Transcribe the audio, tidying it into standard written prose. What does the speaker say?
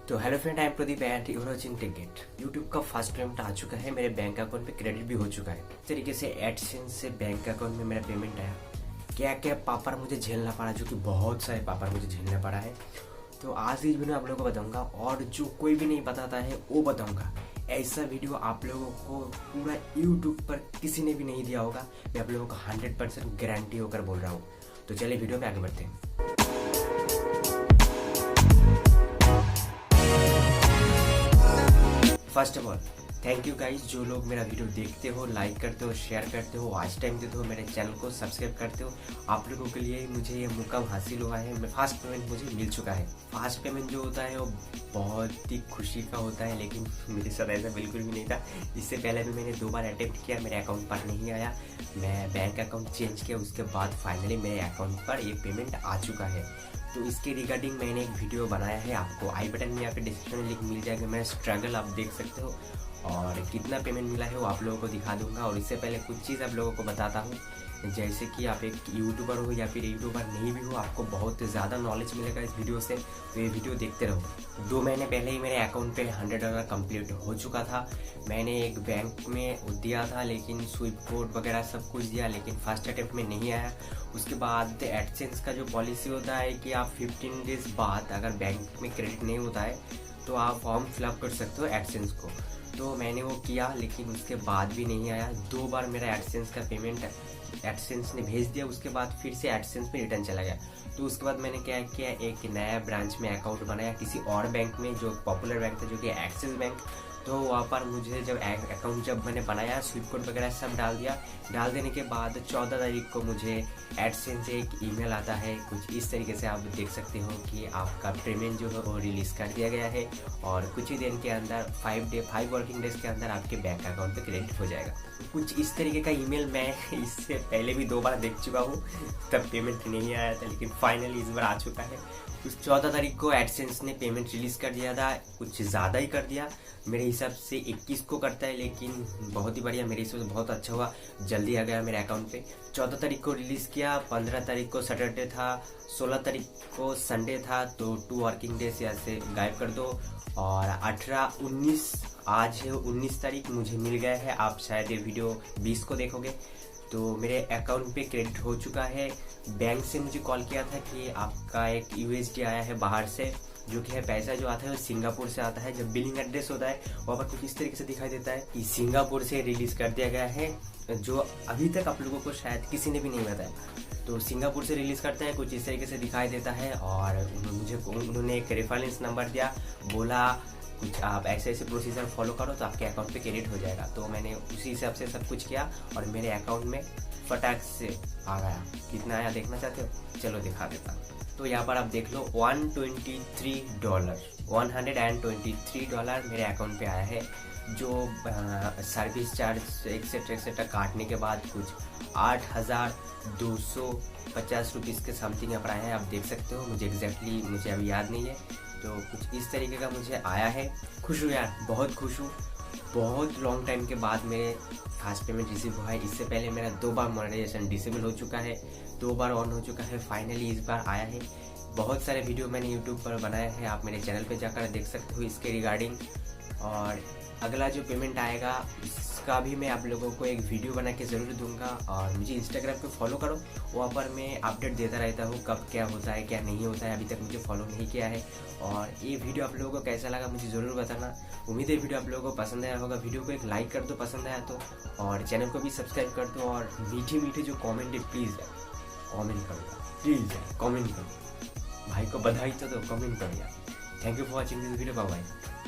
तो hello friend, I am Pradeep and you are watching Techgate. YouTube का first payment आ चुका है, मेरे बैंक अकाउंट पे क्रेडिट भी हो चुका है। इस तरीके से एडसेंस से बैंक अकाउंट में मेरा पेमेंट आया। क्या क्या पापड़ मुझे झेलना पड़ा, जो कि बहुत सारे पापड़ मुझे झेलना पड़ा है। तो आज इस वीडियो में आप लोगों को बताऊंगा, और जो कोई भी नहीं बताता है वो बताऊंगा। ऐसा वीडियो आप लोगों को पूरा यूट्यूब पर किसी ने भी नहीं दिया होगा। मैं आप लोगों को 100% गारंटी होकर बोल रहा हूँ। तो चलिए वीडियो में आगे बढ़ते हैं। First of all thank you guys, जो लोग मेरा वीडियो देखते हो, लाइक करते हो, शेयर करते हो, वॉच टाइम देते हो, मेरे चैनल को सब्सक्राइब करते हो। आप लोगों के लिए मुझे ये मुकाम हासिल हुआ है। फास्ट पेमेंट मुझे मिल चुका है। फास्ट पेमेंट जो होता है वो बहुत ही खुशी का होता है, लेकिन मेरे साथ ऐसा बिल्कुल भी नहीं था। इससे पहले भी मैंने 2 बार अटेम्प्ट किया, मेरे अकाउंट पर नहीं आया। मैं बैंक अकाउंट चेंज किया, उसके बाद फाइनली मेरे अकाउंट पर ये पेमेंट आ चुका है। तो इसके रिगार्डिंग मैंने एक वीडियो बनाया है, आपको आई बटन में या फिर डिस्क्रिप्शन में लिंक मिल जाएगा। मेरा स्ट्रगल आप देख सकते हो, और कितना पेमेंट मिला है वो आप लोगों को दिखा दूंगा। और इससे पहले कुछ चीज़ आप लोगों को बताता हूँ, जैसे कि आप एक यूट्यूबर हो या फिर यूट्यूबर नहीं भी हो, आपको बहुत ज़्यादा नॉलेज मिलेगा इस वीडियो से। तो ये वीडियो देखते रहो। 2 महीने पहले ही मेरे अकाउंट पे $100 कंप्लीट हो चुका था। मैंने एक बैंक में दिया था, लेकिन स्विफ्ट कोड वगैरह सब कुछ दिया, लेकिन फर्स्ट अटेम्प्ट में नहीं आया। उसके बाद एडसेंस का जो पॉलिसी होता है कि आप 15 डेज बाद अगर बैंक में क्रेडिट नहीं होता है तो आप फॉर्म फिलअप कर सकते हो एडसेंस को। तो मैंने वो किया, लेकिन उसके बाद भी नहीं आया। 2 बार मेरा एडसेंस का पेमेंट एडसेंस ने भेज दिया, उसके बाद फिर से एडसेंस पे रिटर्न चला गया। तो उसके बाद मैंने क्या किया, एक नया ब्रांच में अकाउंट बनाया किसी और बैंक में, जो पॉपुलर बैंक था, जो कि एक्सिस बैंक। तो वहाँ पर मुझे जब अकाउंट जब मैंने बनाया, स्विफ्ट कोड वगैरह सब डाल दिया। डाल देने के बाद 14 तारीख को मुझे एडसेंस से एक ईमेल आता है, कुछ इस तरीके से आप देख सकते हो कि आपका पेमेंट जो है वो रिलीज़ कर दिया गया है, और कुछ ही दिन के अंदर 5 वर्किंग डेज के अंदर आपके बैंक अकाउंट पे क्रेडिट हो जाएगा। कुछ इस तरीके का ईमेल मैं इससे पहले भी 2 बार देख चुका हूँ, तब पेमेंट नहीं आया था, लेकिन फाइनली इस बार आ चुका है। उस 14 तारीख को एडसेंस ने पेमेंट रिलीज़ कर दिया था, कुछ ज़्यादा ही कर दिया। मेरे हिसाब से 21 को करता है, लेकिन बहुत ही बढ़िया, मेरे हिसाब से बहुत अच्छा हुआ, जल्दी आ गया मेरे अकाउंट पे। 14 तारीख को रिलीज़ किया, 15 तारीख को सैटरडे था, 16 तारीख को संडे था, तो 2 वर्किंग डेज ऐसे गायब कर दो। और 18, 19, आज है 19 तारीख, मुझे मिल गया है। आप शायद ये वीडियो 20 को देखोगे। तो मेरे अकाउंट पे क्रेडिट हो चुका है। बैंक से मुझे कॉल किया था कि आपका एक USD आया है बाहर से, जो कि है पैसा जो आता है वो सिंगापुर से आता है। जब बिलिंग एड्रेस होता है वहाँ पर कुछ इस तरीके से दिखाई देता है कि सिंगापुर से रिलीज कर दिया गया है, जो अभी तक आप लोगों को शायद किसी ने भी नहीं बताया। तो सिंगापुर से रिलीज करता है, कुछ इस तरीके से दिखाई देता है। और उन्होंने एक रेफरेंस नंबर दिया, बोला कुछ आप ऐसे ऐसे प्रोसीजर फॉलो करो तो आपके अकाउंट पे क्रेडिट हो जाएगा। तो मैंने उसी हिसाब से सब कुछ किया, और मेरे अकाउंट में फटाक से आ गया। कितना आया देखना चाहते हो? चलो दिखा देता हूँ। तो यहाँ पर आप देख लो, $123 मेरे अकाउंट पे आया है, जो सर्विस चार्ज एक्सेट्रा काटने के बाद कुछ 8,250 रुपीज़ के समथिंग यहाँ पर आया है। आप देख सकते हो, मुझे अभी याद नहीं है। तो कुछ इस तरीके का मुझे आया है। खुश हूँ यार, बहुत खुश हूँ। बहुत लॉन्ग टाइम के बाद मेरे फास्ट पेमेंट रिसीव हुआ है। इससे पहले मेरा 2 बार मोनेटाइजेशन डिसेबल हो चुका है, 2 बार ऑन हो चुका है, फाइनली इस बार आया है। बहुत सारे वीडियो मैंने यूट्यूब पर बनाए हैं, आप मेरे चैनल पे जाकर देख सकते हो इसके रिगार्डिंग। और अगला जो पेमेंट आएगा उसका भी मैं आप लोगों को एक वीडियो बना के ज़रूर दूंगा। और मुझे इंस्टाग्राम पे फॉलो करो, वहाँ पर मैं अपडेट देता रहता हूँ कब क्या होता है क्या नहीं होता है। अभी तक मुझे फॉलो नहीं किया है। और ये वीडियो आप लोगों को कैसा लगा मुझे ज़रूर बताना। उम्मीद है वीडियो आप लोगों को पसंद आया होगा। वीडियो को एक लाइक कर दो पसंद आया तो, और चैनल को भी सब्सक्राइब कर दो। और मीठे मीठे जो कॉमेंट है प्लीज़ कॉमेंट करो, प्लीज़ कॉमेंट करो। भाई को बधाई तो दो, कमेंट करो यार। Thank you for watching this video, bye bye.